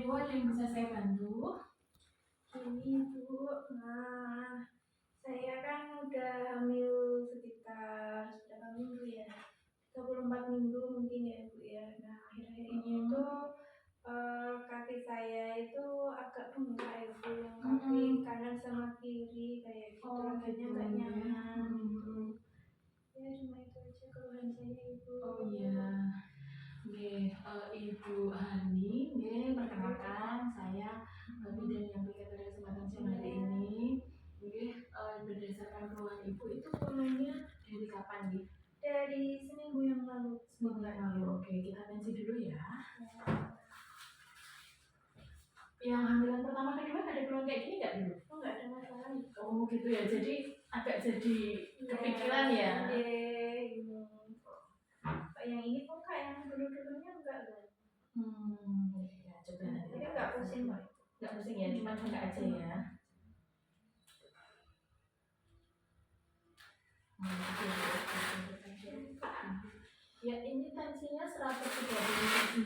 Ibu, ada yang bisa saya bantu? Ini Bu, nah saya kan udah hamil sekitar berapa minggu ya? 34 minggu mungkin ya Bu ya. Nah akhir-akhir ini itu kaki saya itu agak bengkak ya Bu, yang kaki kanan sama kiri kayak gitu, rasanya nggak nyaman gitu. Ya cuma itu aja keluhan saya Ibu. Oh iya. Ibu Hani, perkenalkan saya bidan yang berikan pada kesempatan siang hari ini. Berdasarkan keluhan ibu itu mulainya dari kapan nih? Dari seminggu yang lalu. Seminggu yang lalu. Oke, kita tensi dulu ya. Yang hamilan pertama kedua ada keluhan kayak gini nggak dulu? Oh nggak ada masalah. Oh gitu ya. Jadi agak jadi kepikiran ya. Yang ini kok kayak yang dulu-dulunya enggak loh. Ya coba nanti. Tapi enggak pusing kok. Enggak pusing ya, cuma enggak aja ya. Ya ini tensinya 130/90,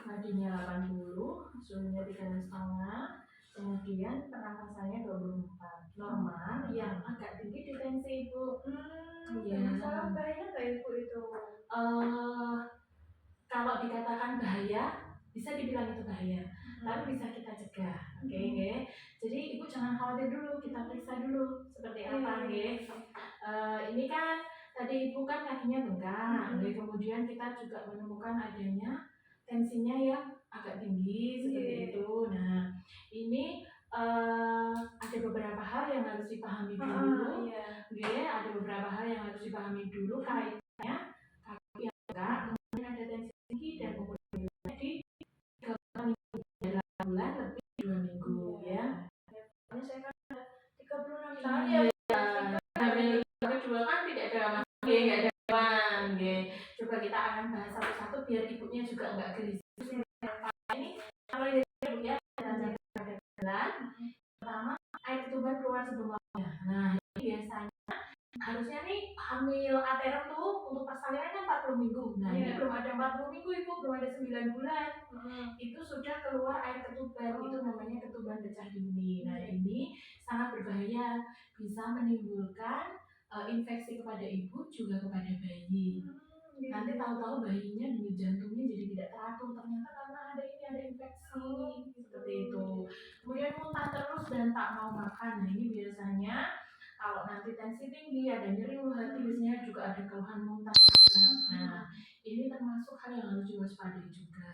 nadinya 80, suhunya 3,5, kemudian pernapasannya 24, normal. Yang agak tinggi di tensi ibu. Masalah bahaya nggak ibu itu? Kalau dikatakan bahaya, bisa dibilang itu bahaya, tapi bisa kita cegah. Oke. Jadi ibu jangan khawatir dulu, kita periksa dulu seperti apa. Ini kan tadi ibu kan kakinya bengkak, kemudian kita juga menemukan adanya tensinya yang agak tinggi seperti itu. Nah ini ada beberapa hal yang harus dipahami dulu. Ada beberapa hal yang harus dipahami dulu kaitannya kaki yang bengkak, kemudian ada tensi tinggi dan kemudian di 3 bulan lebih 2 minggu ya. Saya kan 36 tahun ya. Hamil kedua kan tidak ada masalah, nggak ada keluhan. Coba kita akan bahas satu-satu biar ibunya juga nggak gelisah. Ini kalau dari ibu ya, tanda-tanda bulan pertama air ketuban keluar sebelum waktunya. Nah ini biasanya harusnya nih hamil aterem tuh untuk persalinan kan 40 minggu. Nah ini belum ada 40 minggu ibu, belum ada 9 bulan. Itu sudah keluar air ketuban, itu namanya ketuban pecah dini. Nah ini sangat berbahaya, bisa menimbulkan infeksi kepada ibu juga kepada bayi. Nanti tahu-tahu bayinya denyut jantungnya jadi tidak teratur, ternyata karena ada infeksi seperti itu. Kemudian muntah terus dan tak mau makan. Nah ini biasanya kalau nanti tensi tinggi, ada nyeri ulu hati, biasanya juga ada keluhan muntah juga. Nah ini termasuk hal yang harus diwaspadai juga.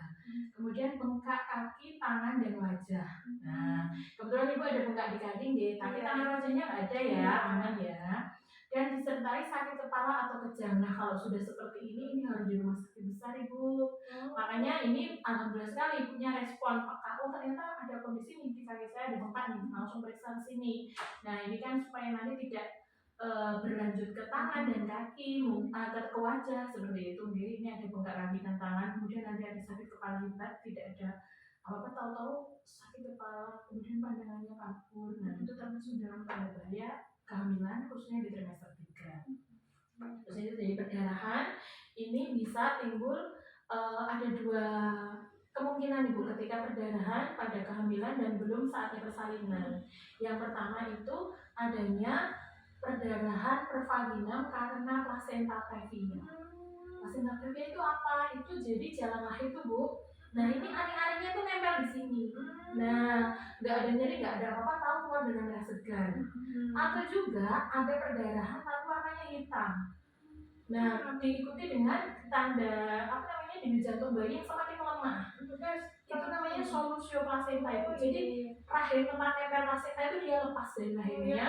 Kemudian bengkak kaki, tangan, dan wajah. Nah kebetulan ibu ada bengkak di kaki, tapi tangan wajahnya nggak ada ya, aman ya. Dan disertai sakit kepala atau kejang. Nah kalau sudah seperti ini harus di rumah sakit besar ibu. Makanya ini alhamdulillah sekali ibunya respon peka. Oh ternyata ada kondisi nih di kaki saya ada bengkak nih, langsung periksa ke sini. Nah ini kan supaya nanti tidak berlanjut ke tangan dan kaki, ke wajah seperti itu. Ini ada bengkak kaki dan tangan, kemudian nanti ada sakit kepala hebat, tidak ada apa-apa, tahu-tahu sakit kepala, kemudian pandangannya kabur. Nah itu termasuk dalam tanda bahaya kehamilan, khususnya di trimester 3. Terus itu dari perdarahan ini bisa timbul ada 2 kemungkinan ibu ketika perdarahan pada kehamilan dan belum saatnya persalinan. Yang pertama itu adanya perdarahan pervaginam karena placenta previa. Placenta previa itu apa? Itu jadi jalan lahir tuh bu. Nah ini aring-aringnya tuh nempel di sini. Nah nggak ada nyeri, nggak ada apa-apa, tahu keluar dengan darah segar. Atau juga ada perdarahan tapi warnanya hitam. Nah diikuti dengan tanda denyut jantung bayi yang semakin melemah. Itu namanya solusio placenta itu. Jadi rahim tempat nempel placenta itu dia lepas dari rahimnya.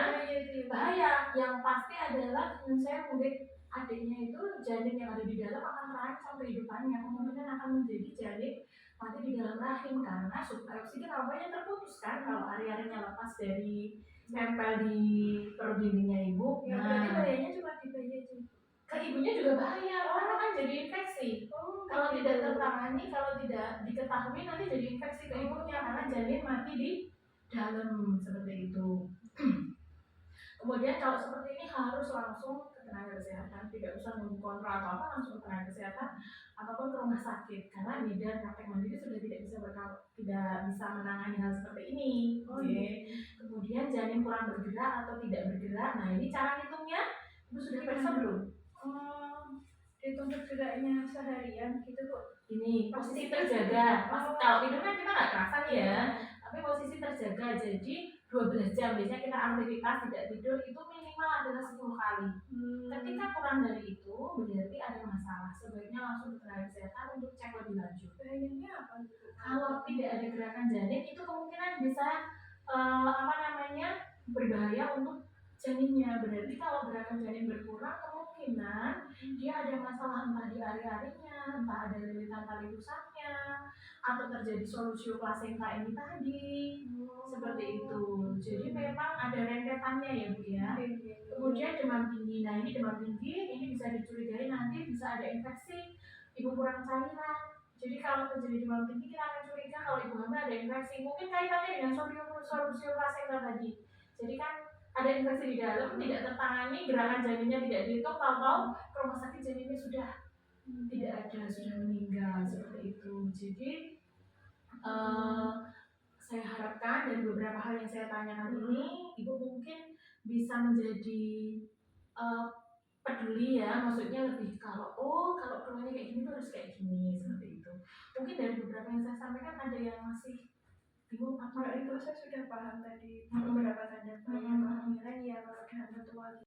Bahaya. Yang pasti adalah saya mungkin adiknya itu janin yang ada di dalam akan terancam kehidupannya, kemungkinan akan menjadi janin mati di dalam rahim karena suplai oksigen awalnya terputus kan kalau hari-harinya lepas dari nempel di perut dindingnya ibu. Nah berarti bahayanya cuma di bayi aja. Ke ibunya juga bahaya karena kan jadi infeksi. Kalau tidak tertangani, kalau tidak diketahui nanti jadi infeksi ke ibunya karena janin mati di dalam seperti itu. Kemudian kalau seperti ini harus langsung ke tenaga kesehatan, tidak usah nunggu kontrol atau apa, langsung ke tenaga kesehatan ataupun ke rumah sakit karena bidan praktek mandiri sudah tidak bisa berkawal tidak bisa menangani hal seperti ini. Kemudian janin kurang bergerak atau tidak bergerak. Nah ini cara hitungnya Ibu sudah periksa belum? Hitung bergeraknya seharian gitu kok. Ini posisi terjaga. Kalau tidur kan kita nggak kerasa nih ya, tapi posisi terjaga. Jadi 12 jam biasanya kita aktivitas tidak tidur itu minimal adalah 10 kali. Ketika kurang dari itu berarti ada masalah. Sebaiknya langsung ke tenaga kesehatan untuk cek lebih lanjut. Bahayanya apa? Kalau tidak ada gerakan janin itu kemungkinan bisa berbahaya untuk janinnya. Berarti kalau gerakan janin berkurang kemungkinan dia ada masalah entah di ari-arinya, entah ada lilitan tali pusatnya, atau terjadi solusio plasenta ini tadi. Seperti itu. Jadi memang ada rentetannya ya Bu ya. Kemudian demam tinggi. Nah ini demam tinggi ini bisa dicurigai nanti bisa ada infeksi ibu kurang cairan. Jadi kalau terjadi demam tinggi kita akan curiga kalau ibu hamil ada infeksi. Mungkin kaitannya dengan solusio plasenta tadi. Jadi kan ada infeksi di dalam, tidak tertangani, gerakan janinnya tidak dihitung, tahu-tahu ke rumah sakit janinnya sudah tidak ada, sudah meninggal seperti itu. Jadi saya harapkan dari beberapa hal yang saya tanyakan ini, ibu mungkin bisa menjadi peduli ya, maksudnya lebih kalau keluarnya kayak gini tuh harus kayak gini seperti itu. Mungkin dari beberapa yang saya sampaikan ada yang masih bingung apa itu saya sudah paham tadi beberapa tanda-tanda kehamilan ya kalau udah tua